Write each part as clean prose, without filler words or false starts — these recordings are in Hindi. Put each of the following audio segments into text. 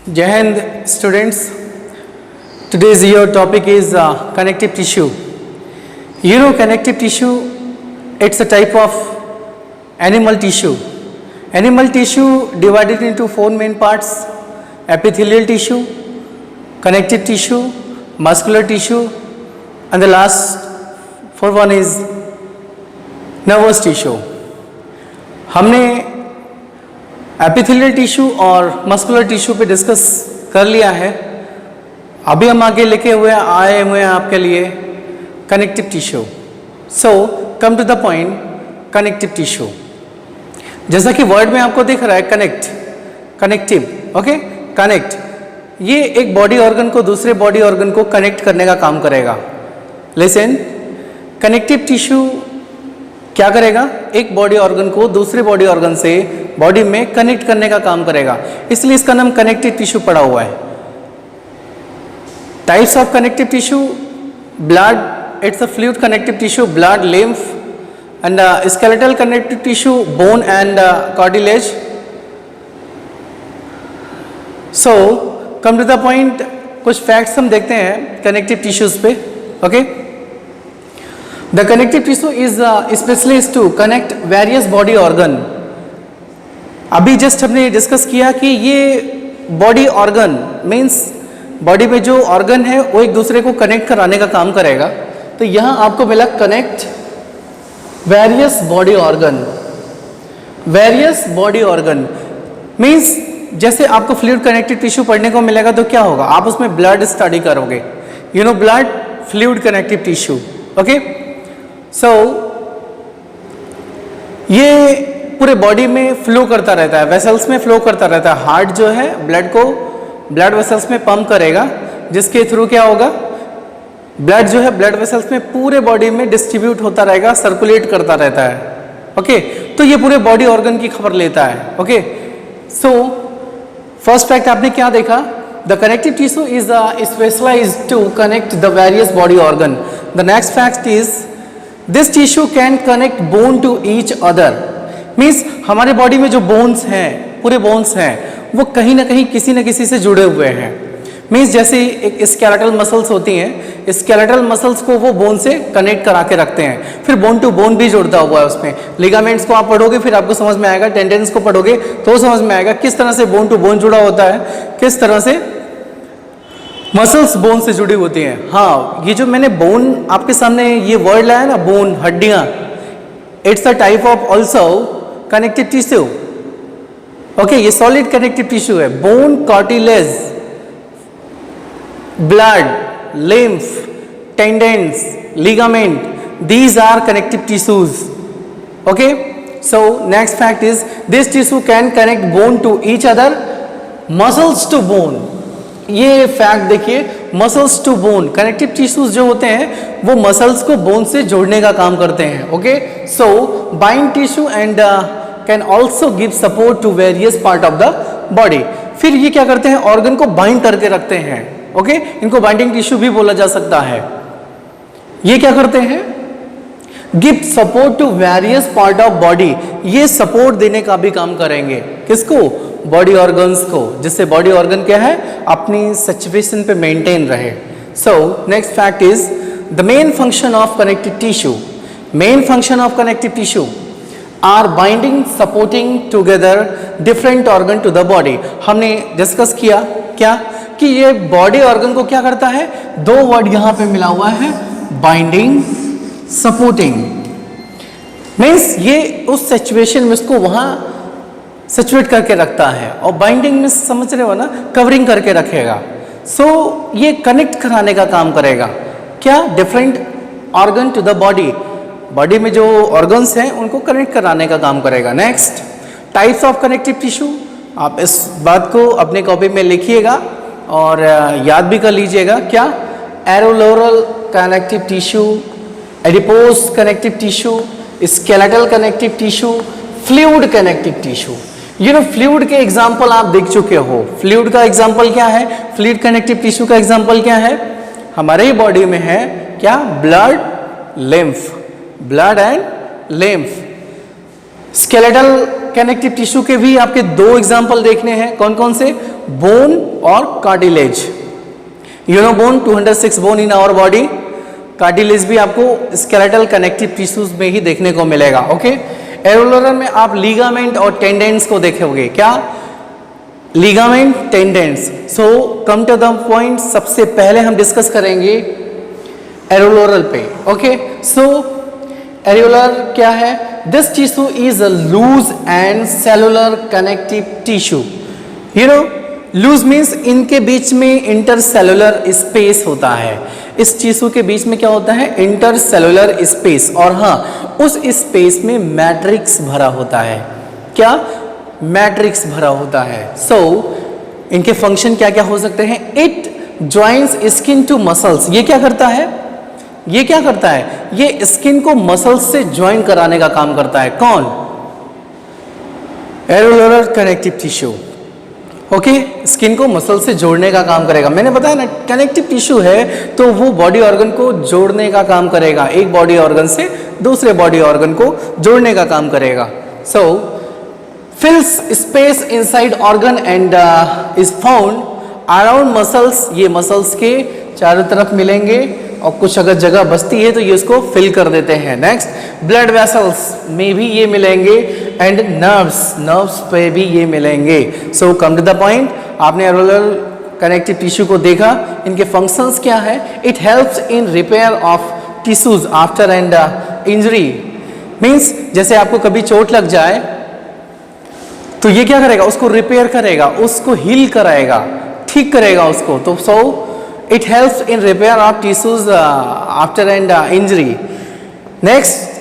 Jai Hind students, today's your topic is connective tissue. You know connective tissue, it's a type of animal tissue. Animal tissue divided into four main parts: epithelial tissue, connective tissue, muscular tissue, and the last fourth one is nervous tissue. हमने एपिथेलियल टिश्यू और मस्कुलर टिश्यू पे डिस्कस कर लिया है. अभी हम आगे लेके आए हुए हैं आपके लिए connective tissue. So come to the point, connective tissue. जैसा कि वर्ड में आपको दिख रहा है कनेक्ट, कनेक्टिव, ओके, कनेक्ट. ये एक बॉडी ऑर्गन को दूसरे बॉडी ऑर्गन को कनेक्ट करने का काम करेगा. लिसन, कनेक्टिव टिश्यू क्या करेगा? एक बॉडी ऑर्गन को दूसरे बॉडी ऑर्गन से बॉडी में कनेक्ट करने का काम करेगा. इसलिए इसका नाम कनेक्टिव टिश्यू पड़ा हुआ है. Types of connective tissue: blood, it's a fluid connective tissue, blood, lymph, and skeletal connective tissue, bone and cartilage. So come to the point, कुछ फैक्ट्स हम देखते हैं कनेक्टिव टिश्यूज पे. Okay, the connective tissue is specialist to connect various body organ. अभी जस्ट हमने डिस्कस किया कि ये बॉडी ऑर्गन मीन्स बॉडी में जो ऑर्गन है वो एक दूसरे को कनेक्ट कराने का काम करेगा. तो यहाँ आपको मिला connect various body organ. Various body organ means जैसे आपको फ्लूइड कनेक्टिव टिश्यू पढ़ने को मिलेगा तो क्या होगा? आप उसमें ब्लड स्टडी करोगे. You know blood, fluid connective tissue. Okay, so ये पूरे बॉडी में फ्लो करता रहता है, वेसल्स में फ्लो करता रहता है. हार्ट जो है ब्लड को ब्लड वेसल्स में पंप करेगा, जिसके थ्रू क्या होगा? ब्लड जो है ब्लड वेसल्स में पूरे बॉडी में डिस्ट्रीब्यूट होता रहेगा, सर्कुलेट करता रहता है. ओके, तो ये पूरे बॉडी ऑर्गन की खबर लेता है. ओके, सो फर्स्ट फैक्ट आपने क्या देखा? The connective tissue is specialized to connect the various body organ. The next fact is this tissue can connect bone to each other. Means हमारे बॉडी में जो बोन्स हैं, पूरे बोन्स हैं, वो कहीं ना कहीं किसी न किसी से जुड़े हुए हैं. मीन्स जैसे एक स्केलेटल मसल्स होती हैं, स्केलेटल मसल्स को वो बोन से कनेक्ट करा के रखते हैं. फिर बोन टू बोन भी जुड़ता हुआ है उसमें. लिगामेंट्स को आप पढ़ोगे फिर आपको समझ में आएगा, टेंडेंस को पढ़ोगे तो समझ में आएगा किस तरह से बोन टू बोन जुड़ा होता है, किस तरह से मसल्स बोन से जुड़ी होती हैं. हाँ, ये जो मैंने बोन आपके सामने ये वर्ड लाया ना, बोन, हड्डियाँ, it's a type of also connective tissue. Okay, ये सॉलिड कनेक्टिव टिश्यू है. Bone, cartilage, blood, lymph, tendons, ligament, these are connective tissues. Okay, so next fact is this tissue can connect bone to each other, muscles to bone. ये फैक्ट देखिए, muscles to bone. Connective tissues जो होते हैं वो मसल्स को बोन से जोड़ने का काम करते हैं. Okay, so bind tissue and can also give support to various part of the body. फिर ये क्या करते हैं? ऑर्गन को बाइंड करके रखते हैं. ओके, इनको बाइंडिंग टिश्यू भी बोला जा सकता है. ये क्या करते हैं? Give support to various part of body. ये सपोर्ट देने का भी काम करेंगे. किसको? बॉडी ऑर्गन्स को, जिससे बॉडी ऑर्गन क्या है? अपनी सिचुएशन पे मेंटेन रहे. So next fact is the main function of connective tissue. Main function of connective tissue are binding, supporting together different organ to the body. हमने डिस्कस किया क्या कि ये बॉडी ऑर्गन को क्या करता है? दो वर्ड यहां पे मिला हुआ है, बाइंडिंग, सपोर्टिंग. मीन्स ये उस सिचुएशन में उसको वहां सिचुएट करके रखता है, और बाइंडिंग में समझ रहे हो ना, कवरिंग करके रखेगा. सो ये कनेक्ट कराने का काम करेगा. क्या? Different organ to the body. Body में जो ऑर्गन्स हैं उनको कनेक्ट कराने का काम करेगा. Next, types of connective tissue. आप इस बात को अपने कॉपी में लिखिएगा और याद भी कर लीजिएगा. क्या? Areolar connective tissue, adipose connective tissue, skeletal connective tissue, fluid connective tissue. You know fluid के एग्जाम्पल आप देख चुके हो. फ्लूइड का एग्जाम्पल क्या है? फ्लूइड कनेक्टिव टिश्यू का एग्जाम्पल क्या है? हमारे ही बॉडी में है क्या? Blood, lymph, blood and lymph. Skeletal connective tissue के भी आपके दो एग्जाम्पल देखने हैं. कौन कौन से? बोन और cartilage. You know bone, 206 bone in our body. Cartilage भी आपको स्केलेटल कनेक्टिव टिश्यूज में ही देखने को मिलेगा। ओके, एरोलर में आप लिगामेंट और टेंडेंस को देखोगे। क्या? Ligament, tendons. So come to the point, सबसे पहले हम डिस्कस करेंगे एरोलोरल पे। ओके, सो एरोलर क्या है? This tissue is a loose and cellular connective tissue. You know, loose means इनके बीच में इंटरसेलुलर स्पेस होता है। इस टिश्यू के बीच में क्या होता है? Intercellular space. और हाँ, उस स्पेस में मैट्रिक्स भरा होता है। क्या? मैट्रिक्स भरा होता है। सो इनके फंक्शन क्या क्या हो सकते हैं? It joins skin to muscles. ये क्या करता है? ये क्या करता है? ये स्किन को मसल्स से ज्वाइन कराने का काम करता है। कौन? Areolar connective tissue. Okay, skin को मसल से जोड़ने का काम करेगा। मैंने बताया ना, कनेक्टिव टिश्यू है तो वो बॉडी ऑर्गन को जोड़ने का काम करेगा, एक बॉडी ऑर्गन से दूसरे बॉडी ऑर्गन को जोड़ने का काम करेगा। So fills space inside organ and is found around muscles. ये मसल्स के चारों तरफ मिलेंगे और कुछ अगर जगह बचती है तो ये उसको फिल कर देते हैं। नेक्स्ट, ब्लड वेसल्स में भी ये मिलेंगे एंड नर्व्स पे भी ये मिलेंगे। सो कम टू द पॉइंट, आपने एरोलर कनेक्टिव टिश्यू को देखा। इनके फंक्शंस क्या है? It helps in repair of tissues after and injury. Means जैसे आपको कभी चोट लग जाए तो ये क्या करेगा? उसको रिपेयर करेगा, उसको हील कराएगा, ठीक करेगा उसको। तो सो it helps in repair of tissues after and injury. Next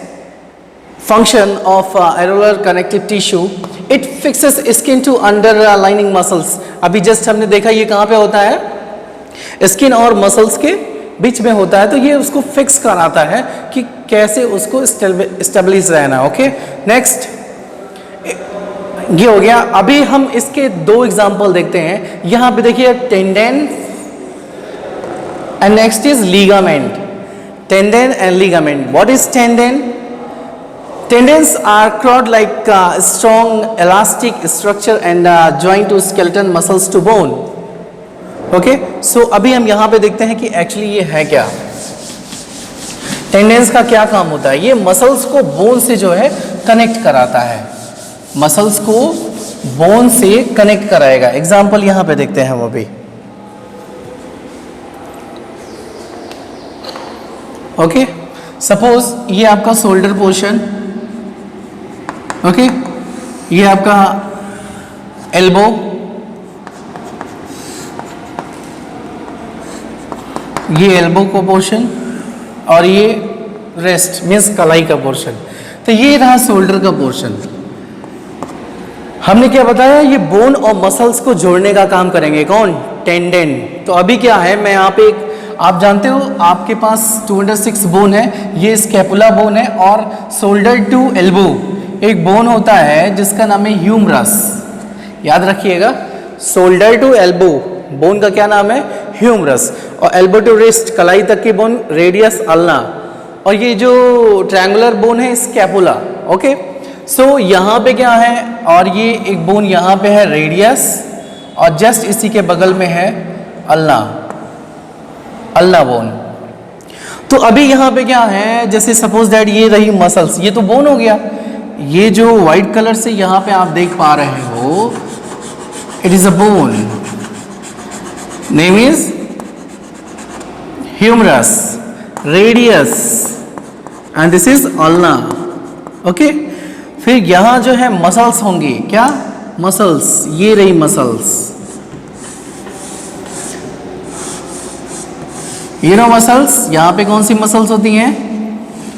function of areolar connective tissue, it fixes skin to underlying muscles. अभी जस्ट हमने देखा ये कहाँ पे होता है? स्किन और मसल्स के बीच में होता है। तो ये उसको फिक्स कराता है कि कैसे उसको स्टेबलिश रहना। ओके, नेक्स्ट ये हो गया। अभी हम इसके दो एग्जाम्पल देखते हैं। यहाँ पे देखिए टेंडेन and next is ligament. Tendon and ligament. What is tendon? Tendons are cord like strong elastic structure and joined to skeleton muscles to bone. Okay, so अभी हम यहाँ पे देखते हैं कि एक्चुअली ये है क्या। टेंडेंस का क्या काम होता है? ये मसल्स को बोन से जो है कनेक्ट कराता है। मसल्स को बोन से कनेक्ट कराएगा। एग्जाम्पल यहाँ पे देखते हैं वो भी। ओके, सपोज ये आपका शोल्डर पोर्शन। ओके, ये आपका एल्बो, ये एल्बो का पोर्शन और ये रेस्ट मीन्स कलाई का पोर्शन। तो ये रहा शोल्डर का पोर्शन। हमने क्या बताया? ये बोन और मसल्स को जोड़ने का काम करेंगे। कौन? टेंडन। तो अभी क्या है, मैं यहाँ पे आप जानते हो आपके पास 206 बोन है। ये स्कैपुला बोन है और शोल्डर टू एल्बो एक बोन होता है जिसका नाम है ह्यूमरस। याद रखिएगा, शोल्डर टू एल्बो बोन का क्या नाम है? ह्यूमरस। और एल्बो टू रिस्ट कलाई तक की बोन रेडियस अल्ना। और ये जो ट्रायंगुलर बोन है स्कैपुला। ओके, सो यहाँ पे क्या है? और ये एक बोन यहाँ पे है रेडियस और जस्ट इसी के बगल में है अल्ना बोन। तो अभी यहाँ पे क्या है? जैसे सपोज दैट ये रही मसल्स, ये तो बोन हो गया। ये जो व्हाइट कलर से यहाँ पे आप देख पा रहे हो, it is a bone, name is humerus, radius and this is ulna. Okay, फिर यहाँ जो है मसल्स होंगी। क्या? मसल्स। ये रही मसल्स, ये नो मसल्स। यहाँ पे कौन सी मसल्स होती हैं?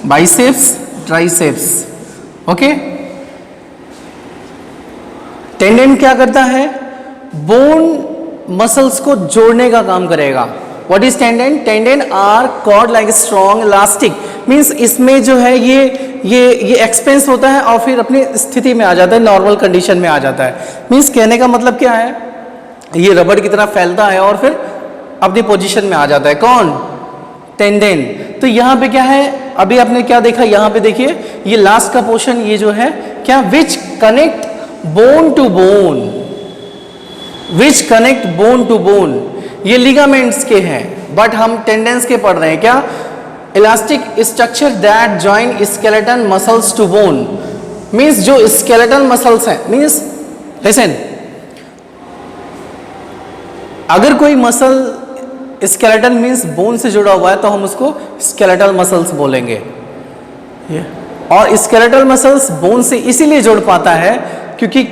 Biceps, triceps. ओके, टेंडन क्या करता है? बोन मसल्स को जोड़ने का काम करेगा। What is tendon? Tendon are cord like strong elastic. Means इसमें जो है ये एक्सपेंस होता है और फिर अपनी स्थिति में आ जाता है, नॉर्मल कंडीशन में आ जाता है। मीन्स कहने का मतलब क्या है? ये रबड़ की तरह फैलता है और फिर अपनी पोजीशन में आ जाता है। कौन? टेंडन। तो यहाँ पे क्या है? अभी आपने क्या देखा? यहाँ पे देखिए ये लास्ट का पोर्शन, ये जो है क्या? Which connect bone to bone. Which connect bone to bone, ये लिगामेंट्स के हैं, बट हम टेंडेंस के पढ़ रहे हैं क्या? Elastic structure that join skeleton muscles to bone, means जो स्केलेटल मसल्स हैं, मीन्स लिसन, अगर कोई मसल स्केलेटल मीन्स बोन से जुड़ा हुआ है तो हम उसको स्केलेटल मसल्स बोलेंगे। और स्केलेटल मसल्स बोन से इसीलिए जुड़ पाता है क्योंकि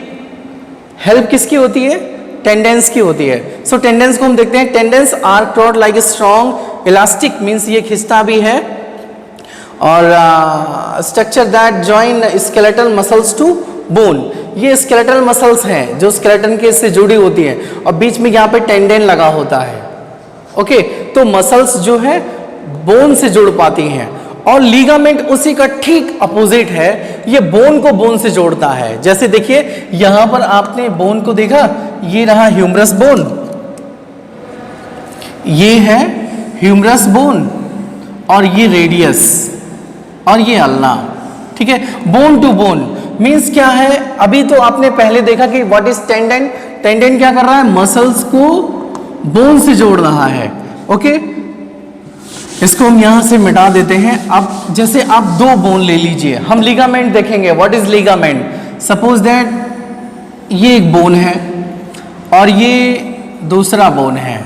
हेल्प किसकी होती है? टेंडेंस की होती है। सो टेंडेंस को हम देखते हैं, tendons are taut like a strong elastic, means ये खिंचता भी है, और structure that join skeletal muscles to bone, ये स्केलेटल मसल्स हैं जो स्केलेटन के से जुड़ी होती हैं, और बीच में यहाँ पे टेंडेन लगा होता है। ओके, तो मसल्स जो है बोन से जुड़ पाती हैं, और लीगामेंट उसी का ठीक अपोजिट है, ये बोन को बोन से जोड़ता है। जैसे देखिए यहां पर आपने बोन को देखा, ये रहा ह्यूमरस बोन, ये है ह्यूमरस बोन, और ये रेडियस, और ये अल्ना, ठीक है। बोन टू बोन मीन्स क्या है? अभी तो आपने पहले देखा कि व्हाट इज टेंडेन, टेंडेन क्या कर रहा है? मसल्स को बोन से जोड़ रहा है। ओके, इसको हम यहां से मिटा देते हैं। अब जैसे आप दो बोन ले लीजिए, हम लिगामेंट देखेंगे। What is ligament? Suppose that ये एक बोन है और ये दूसरा बोन है।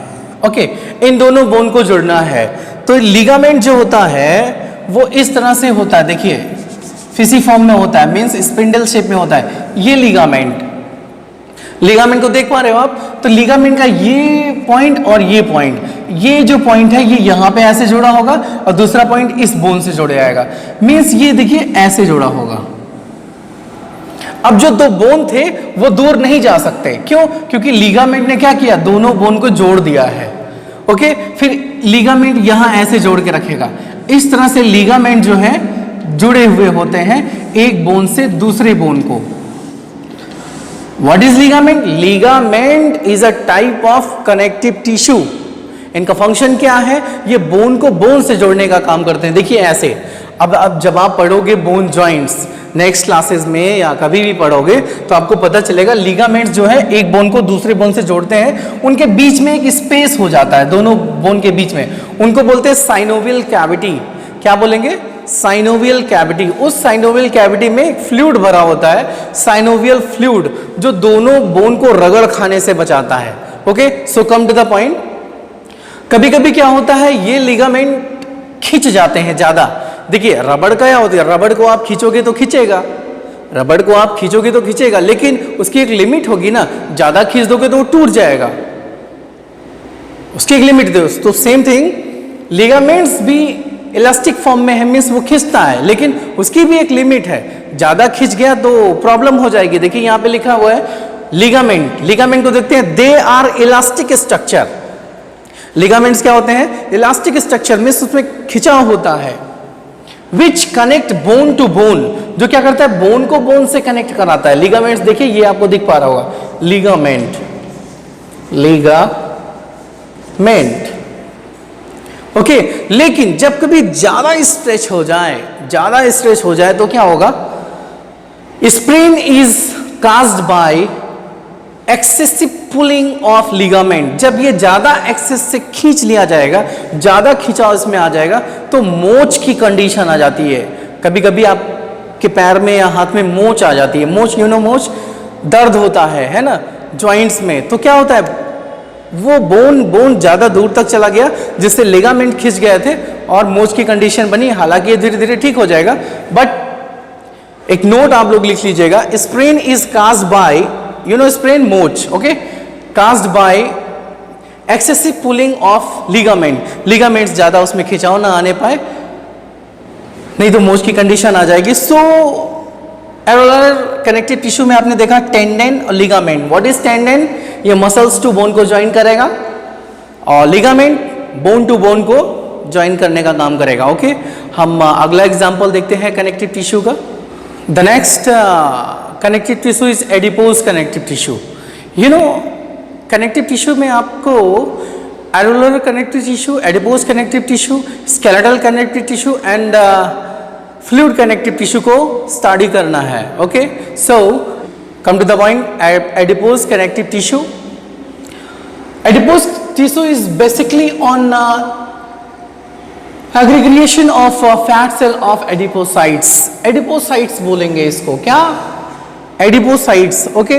ओके, इन दोनों बोन को जुड़ना है, तो लिगामेंट जो होता है वो इस तरह से होता है, देखिए फिसी फॉर्म में होता है, मीन्स स्पिंडल शेप में होता है। ये लिगामेंट, लिगामेंट को देख पा रहे हो आप? तो लिगामेंट का ये पॉइंट और ये पॉइंट, ये जो पॉइंट है ये यहां पे ऐसे जुड़ा होगा, और दूसरा पॉइंट इस बोन से जुड़ जाएगा, मीन्स ये देखिए ऐसे जुड़ा होगा। अब जो दो बोन थे वो दूर नहीं जा सकते, क्यों? क्योंकि लिगामेंट ने क्या किया? दोनों बोन को जोड़ दिया है। ओके, फिर लिगामेंट यहां ऐसे जोड़ के रखेगा। इस तरह से लिगामेंट जो है जुड़े हुए होते हैं एक बोन से दूसरे बोन को। What is ligament? Ligament is a type of connective tissue. इनका फंक्शन क्या है? ये बोन को बोन से जोड़ने का काम करते हैं। देखिए ऐसे, अब जब आप पढ़ोगे बोन जॉइंट्स नेक्स्ट क्लासेस में या कभी भी पढ़ोगे तो आपको पता चलेगा लिगामेंट्स जो है एक बोन को दूसरे बोन से जोड़ते हैं, उनके बीच में एक स्पेस हो जाता है दोनों बोन के बीच में, उनको बोलते हैं साइनोवियल कैविटी। क्या बोलेंगे? Synovial cavity. उस साइनोवियल कैविटी में एक फ्लूइड भरा होता है, साइनोवियल फ्लूइड, जो दोनों बोन को रगड़ खाने से बचाता है। Okay, so come to the point. कभी कभी क्या होता है, ये लिगामेंट खिंच जाते हैं ज्यादा। देखिए रबड़ का क्या होता है, रबड़ को आप खींचोगे तो खींचेगा, रबड़ को आप खींचोगे तो खींचेगा, लेकिन उसकी एक लिमिट होगी ना, ज्यादा खींच दोगे तो वो टूट जाएगा, उसकी एक लिमिट दो। तो सेम थिंग लिगामेंट्स भी इलास्टिक फॉर्म में है, मीन्स वो खिंचता है, लेकिन उसकी भी एक लिमिट है। ज्यादा खिंच गया तो प्रॉब्लम हो जाएगी। देखिए यहां पे लिखा हुआ है लिगामेंट, लिगामेंट को देखते हैं, they are elastic structure. Ligaments क्या होते हैं? इलास्टिक स्ट्रक्चर, मीन्स उसमें खिंचाव होता है, which connect bone to bone, जो क्या करता है? बोन को बोन से कनेक्ट कराता है। लिगामेंट्स देखिए ये आपको दिख पा रहा होगा, लिगामेंट, लिगामेंट। ओके, लेकिन जब कभी ज्यादा स्ट्रेच हो जाए, ज्यादा स्ट्रेच हो जाए तो क्या होगा? Sprain is caused by excessive pulling of ligament. जब ये ज्यादा एक्सेस से खींच लिया जाएगा, ज्यादा खिंचाव इसमें आ जाएगा तो मोच की कंडीशन आ जाती है। कभी कभी आपके पैर में या हाथ में मोच आ जाती है, मोच, यू नो मोच, दर्द होता है ना जॉइंट्स में, तो क्या होता है? वो बोन ज्यादा दूर तक चला गया जिससे लिगामेंट खिंच गए थे और मोच की कंडीशन बनी। हालांकि ये धीरे धीरे ठीक हो जाएगा, बट एक नोट आप लोग लिख लीजिएगा, sprain is caused by, you know sprain, मोच, okay, caused by excessive pulling of ligament. Ligaments ज्यादा उसमें खिंचाव ना आने पाए, नहीं तो मोच की कंडीशन आ जाएगी। सो एरोलर कनेक्टिव टिश्यू में आपने देखा टेंडेन और लिगामेंट। What is tendon? ये मसल्स टू बोन को ज्वाइन करेगा, और लिगामेंट बोन टू बोन को ज्वाइन करने का काम करेगा। ओके, हम अगला एग्जांपल देखते हैं कनेक्टिव टिश्यू का। The next connective tissue is adipose connective tissue. You know connective tissue में आपको areolar connective tissue, adipose connective tissue, skeletal connective tissue and fluid connective tissue को स्टडी करना है। Okay, so come to the point, adipose connective tissue, adipose tissue is basically on aggregation of fat cell of adipocytes. Adipocytes बोलेंगे इसको, क्या? एडिपोसाइट्स। ओके,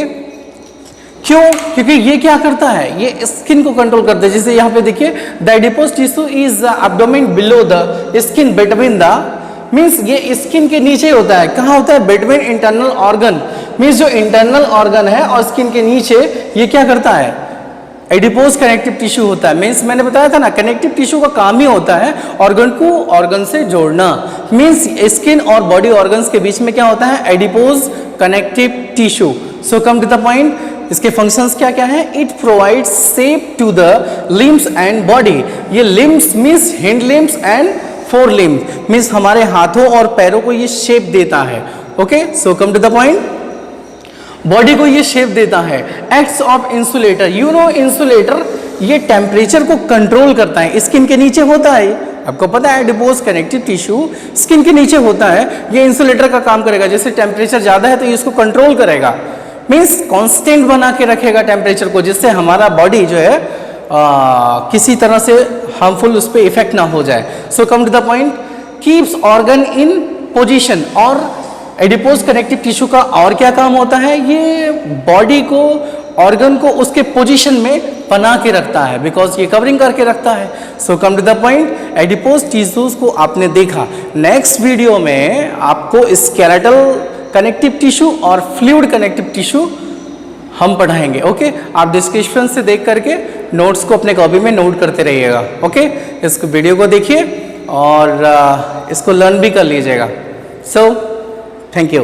क्यों? क्योंकि ये क्या करता है, ये स्किन को कंट्रोल करता है। जैसे यहाँ पे देखिए, the adipose tissue is abdomen below the skin between the, means ये स्किन के नीचे होता है। कहाँ होता है? बिटवीन इंटरनल ऑर्गन, मीन्स जो इंटरनल ऑर्गन है और स्किन के नीचे ये क्या करता है? एडिपोज कनेक्टिव टिश्यू होता है। मीन्स मैंने बताया था ना, कनेक्टिव टिश्यू का काम ही होता है ऑर्गन को ऑर्गन से जोड़ना। मीन्स स्किन और बॉडी ऑर्गन्स के बीच में क्या होता है? Adipose connective tissue. So come to the point, इसके फंक्शंस क्या क्या है? It provides shape to the limbs and body. ये limbs means hand limbs and fore limbs, means हमारे हाथों और पैरों को ये शेप देता है। Okay, so come to the point, body को ये शेप देता है। Acts of insulator, you know insulator, ये टेम्परेचर को कंट्रोल करता है। स्किन के नीचे होता है, आपको पता है एडिपोज कनेक्टिव टिश्यू स्किन के नीचे होता है। ये इंसुलेटर का काम करेगा। जैसे टेम्परेचर ज़्यादा है तो ये इसको कंट्रोल करेगा, मीन्स कांस्टेंट बना के रखेगा टेम्परेचर को, जिससे हमारा बॉडी जो है किसी तरह से हार्मफुल उस पर इफेक्ट ना हो जाए। So come to the point, keeps organ in position. और एडिपोज कनेक्टिव टिश्यू का और क्या काम होता है? ये बॉडी को, ऑर्गन को उसके पोजीशन में बना के रखता है, बिकॉज ये कवरिंग करके रखता है। So come to the point, adipose tissues को आपने देखा। नेक्स्ट वीडियो में आपको स्केलेटल कनेक्टिव टिश्यू और फ्लूइड कनेक्टिव टिश्यू हम पढ़ाएंगे। ओके, आप डिस्क्रिप्शन से देख करके नोट्स को अपने कॉपी में नोट करते रहिएगा। ओके, इस वीडियो को देखिए और इसको लर्न भी कर लीजिएगा। So thank you.